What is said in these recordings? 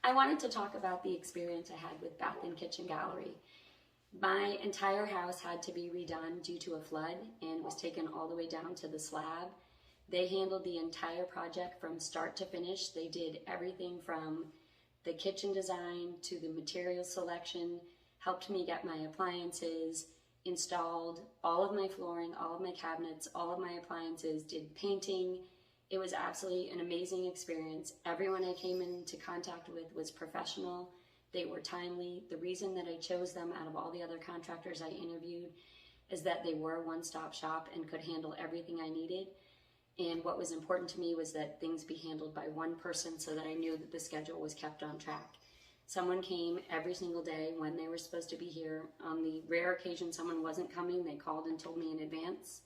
I wanted to talk about the experience I had with Bath and Kitchen Gallery. My entire house had to be redone due to a flood and was taken all the way down to the slab. They handled the entire project from start to finish. They did everything from the kitchen design to the material selection, helped me get my appliances, installed all of my flooring, all of my cabinets, all of my appliances, did painting. It was absolutely an amazing experience. Everyone I came into contact with was professional. They were timely. The reason that I chose them out of all the other contractors I interviewed is that they were a one-stop shop and could handle everything I needed. And what was important to me was that things be handled by one person so that I knew that the schedule was kept on track. Someone came every single day when they were supposed to be here. On the rare occasion someone wasn't coming, they called and told me in advance.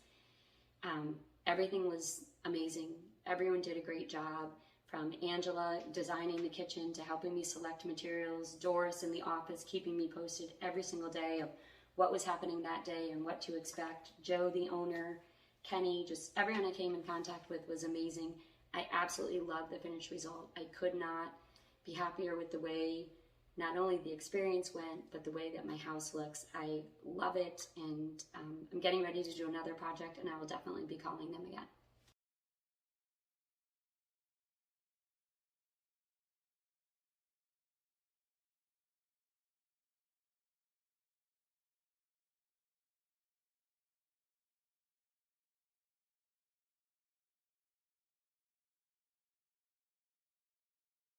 Everything was amazing. Everyone did a great job, from Angela designing the kitchen to helping me select materials, Doris in the office keeping me posted every single day of what was happening that day and what to expect, Joe the owner, Kenny, just everyone I came in contact with was amazing. I absolutely loved the finished result. I could not be happier with the way not only the experience went, but the way that my house looks. I love it, and I'm getting ready to do another project, and I will definitely be calling them again.